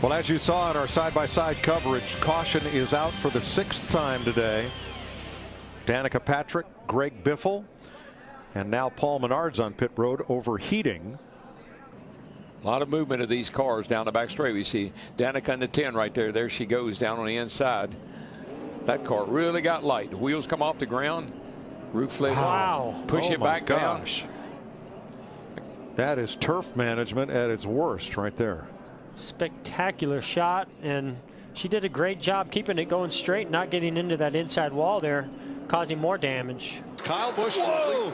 Well, as you saw in our side-by-side coverage, caution is out for the 6th time today. Danica Patrick, Greg Biffle, and now Paul Menard's on pit road overheating. A lot of movement of these cars down the back straight. We see Danica in the 10 right there. There she goes down on the inside. That car really got light. The wheels come off the ground. Roof flip. Wow. Push it back down. That is turf management at its worst right there. Spectacular shot, and she did a great job keeping it going straight, not getting into that inside wall there, causing more damage. Kyle Busch. Whoa!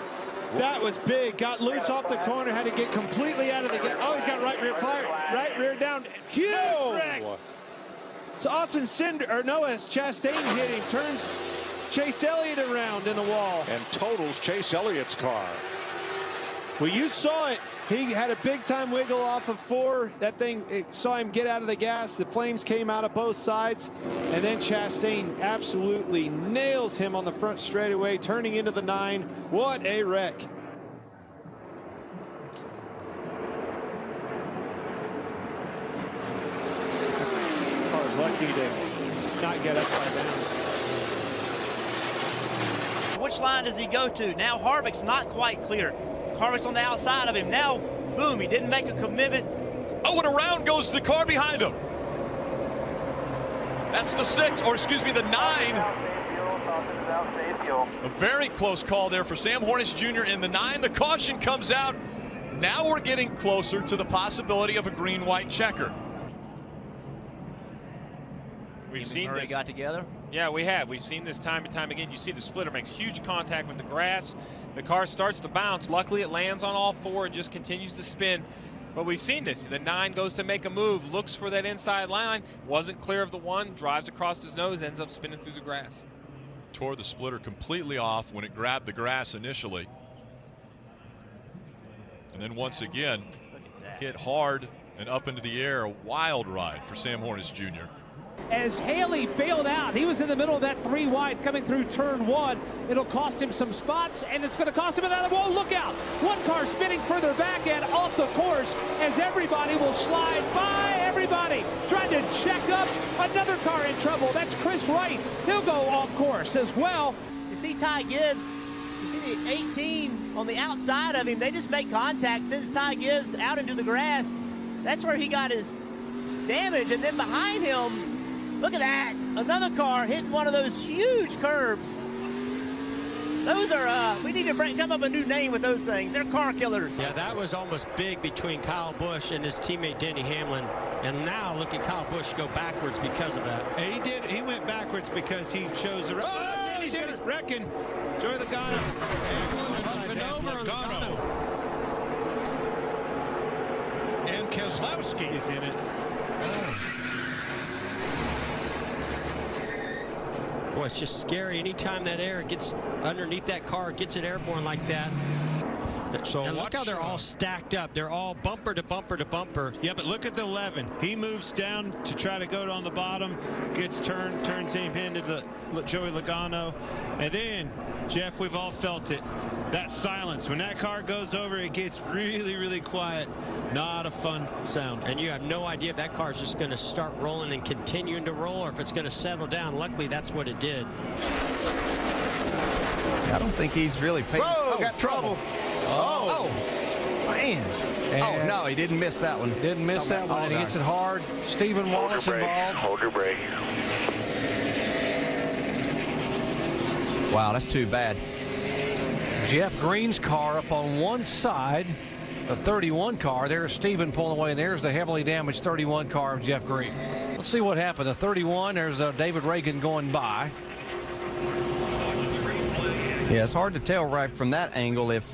That was big. Got loose off the corner, had to get completely out of the gap. Oh, he's got right rear fire, right rear down. Huge wreck. So Austin Cinder, or Noah Chastain hit him, turns Chase Elliott around in the wall. And totals Chase Elliott's car. Well, you saw it. He had a big time wiggle off of 4. That thing, it saw him get out of the gas. The flames came out of both sides. And then Chastain absolutely nails him on the front straightaway, turning into the 9. What a wreck. Car's lucky to not get upside down. Which line does he go to? Now Harvick's not quite clear. Harvick's on the outside of him. Now, boom, he didn't make a commitment. Oh, and around goes the car behind him. That's the 6, or excuse me, the 9. A very close call there for Sam Hornish Jr. in the 9. The caution comes out. Now we're getting closer to the possibility of a green-white checker. We've seen this. Got together. Yeah, we have. We've seen this time and time again. You see the splitter makes huge contact with the grass. The car starts to bounce. Luckily, it lands on all 4. It just continues to spin. But we've seen this. The 9 goes to make a move, looks for that inside line, wasn't clear of the 1, drives across his nose, ends up spinning through the grass. Tore the splitter completely off when it grabbed the grass initially. And then once again, hit hard and up into the air. A wild ride for Sam Hornish Jr. As Haley bailed out, he was in the middle of that 3 wide coming through turn 1. It'll cost him some spots, and it's going to cost him another. Whoa, look out! One car spinning further back and off the course as everybody will slide by everybody. Trying to check up. Another car in trouble. That's Chris Wright. He'll go off course as well. You see Ty Gibbs. You see the 18 on the outside of him. They just make contact, sends Ty Gibbs out into the grass. That's where he got his damage, and then behind him, look at that. Another car hitting one of those huge curbs. Those are, we need to come up with a new name with those things. They're car killers. Yeah, that was almost big between Kyle Busch and his teammate Denny Hamlin. And now look at Kyle Busch go backwards because of that. And he did. He went backwards because he chose the. Oh, he's wrecking. Joey Logano. Logano. And Keselowski is in it. Boy, it's just scary. Anytime that air gets underneath that car, gets it airborne like that. So and look how they're all stacked up. They're all bumper to bumper to bumper. Yeah, but look at the 11. He moves down to try to go on the bottom, gets turns him into the Joey Logano. And then, Jeff, we've all felt it. That silence. When that car goes over, it gets really, really quiet. Not a fun sound. And you have no idea if that car is just going to start rolling and continuing to roll, or if it's going to settle down. Luckily, that's what it did. I don't think he's really paid. Oh, got trouble. Oh, man. And no, he didn't miss that one. Didn't miss that one. And he hits it hard. Stephen Wallace involved. Hold your brake. Wow, that's too bad. Jeff Green's car up on one side, the 31 car. There's Stephen pulling away, and there's the heavily damaged 31 car of Jeff Green. Let's see what happened. The 31, there's David Reagan going by. Yeah, it's hard to tell right from that angle if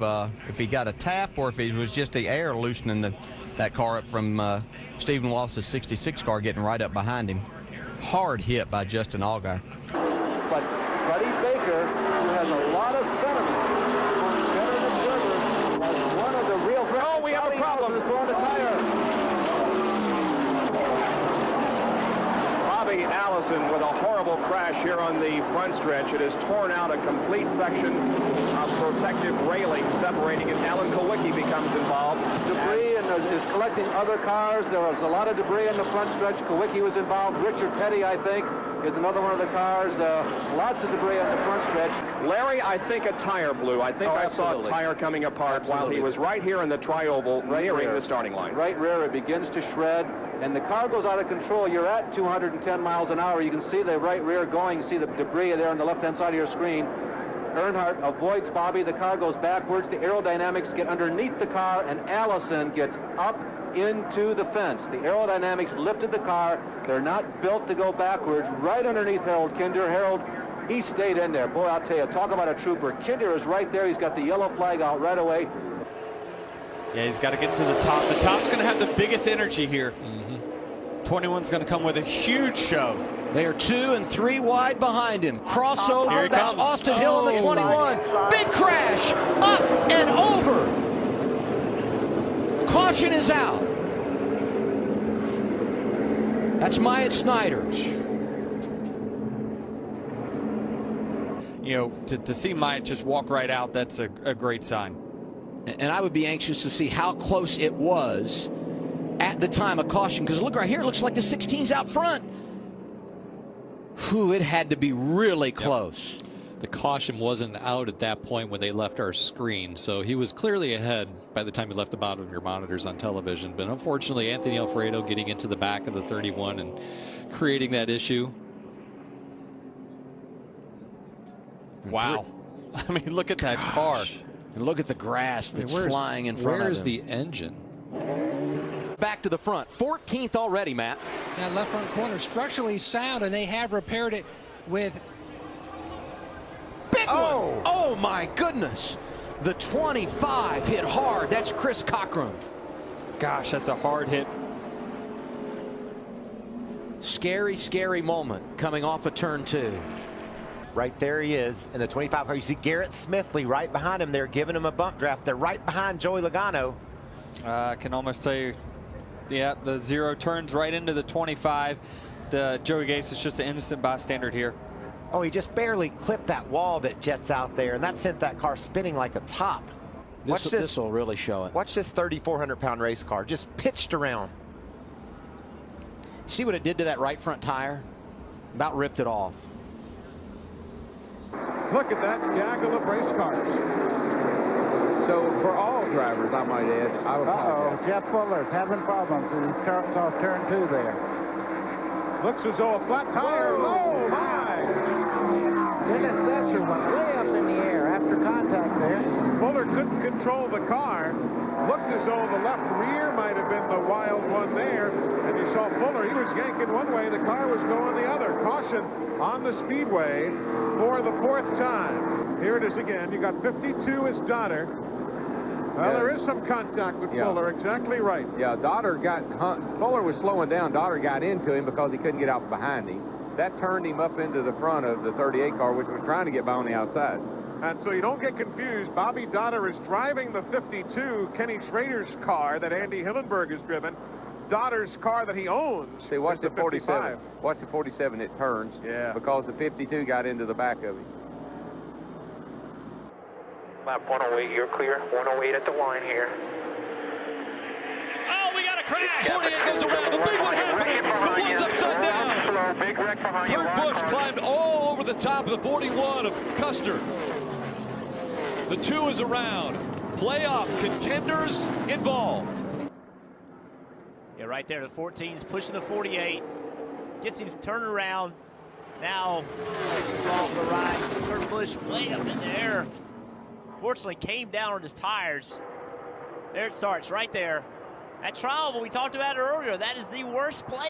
he got a tap or if it was just the air loosening that car up from Stephen Wallace's 66 car getting right up behind him. Hard hit by Justin Allgaier. But Buddy Baker, who has a lot of sentiment on veteran observers, was one of the real... Oh, we have a problem. Bobby Allison with a horrible crash here on the front stretch. It has torn out a complete section of protective railing separating it. Alan Kowicki becomes involved. Debris and is collecting other cars. There was a lot of debris in the front stretch. Kawicki was involved. Richard Petty, I think, is another one of the cars. Lots of debris on the front stretch. Larry, I think a tire blew. I think I saw a tire coming apart while he was right here in the tri-oval nearing the starting line. Right rear, it begins to shred, and the car goes out of control. You're at 210 miles an hour. You can see the right rear going. You see the debris there on the left-hand side of your screen. Earnhardt avoids Bobby. The car goes backwards. The aerodynamics get underneath the car, and Allison gets up into the fence. The aerodynamics lifted the car. They're not built to go backwards. Right underneath Harold Kinder. Harold, he stayed in there. Boy, I'll tell you, talk about a trooper. Kinder is right there. He's got the yellow flag out right away. Yeah, he's got to get to the top. The top's going to have the biggest energy here. 21's going to come with a huge shove. They are 2 and 3 wide behind him. Crossover. Here he That's comes. Austin Hill on the 21. Big crash. Up and over. Caution is out. That's Myatt Snyder. You know, to see Myatt just walk right out, that's a great sign. And I would be anxious to see how close it was at the time of caution, because look right here, it looks like the 16's out front. Whew, it had to be really close. The caution wasn't out at that point when they left our screen, so he was clearly ahead by the time he left the bottom of your monitors on television. But unfortunately, Anthony Alfredo getting into the back of the 31 and creating that issue. Wow. I mean, look at that car. And look at the grass that's flying in front of him. Where's the engine? Back to the front. 14th already, Matt. That left front corner structurally sound, and they have repaired it with big one. Oh my goodness. The 25 hit hard. That's Chris Cockrum. Gosh, that's a hard hit. Scary, scary moment coming off of turn 2. Right there he is in the 25 car. You see Garrett Smithley right behind him there, giving him a bump draft. They're right behind Joey Logano. I can almost tell you, yeah, the 0 turns right into the 25. Joey Gase is just an innocent bystander here. Oh, he just barely clipped that wall that jets out there, and that sent that car spinning like a top. This will really show it. Watch this 3,400-pound race car just pitched around. See what it did to that right front tire? About ripped it off. Look at that gaggle of race cars. So for all drivers, I might add, I would apologize. Jeff Fuller's having problems as he starts off turn 2 there. Looks as though a flat tire. Oh my! Dennis Setzer went way up in the air after contact there. Fuller couldn't control the car. Looked as though the left rear might have been the wild one there. And you saw Fuller, he was yanking one way, the car was going the other. Caution on the speedway for the 4th time. Here it is again. You got 52 as Dotter. Well, there is some contact with Fuller. Exactly right. Yeah, Fuller was slowing down. Dotter got into him because he couldn't get out behind him. That turned him up into the front of the 38 car, which was trying to get by on the outside. And so you don't get confused. Bobby Dotter is driving the 52, Kenny Schrader's car that Andy Hillenberg has driven. Dotter's car that he owns. See, watch the 47. Watch the 47. It turns. Yeah. Because the 52 got into the back of him. Lap 108, you're clear. 108 at the line here. Oh, we got a crash. 48 goes around. The big one happening. The one's upside down. Slow, big wreck behind you. Kurt Busch climbed all over the top of the 41 of Custer. The 2 is around. Playoff contenders involved. Yeah, right there. The 14's pushing the 48. Gets him turning around. Now, off to the right. Kurt Busch way up in the air. Fortunately, came down on his tires. There it starts, right there. That trial, when we talked about it earlier, that is the worst play.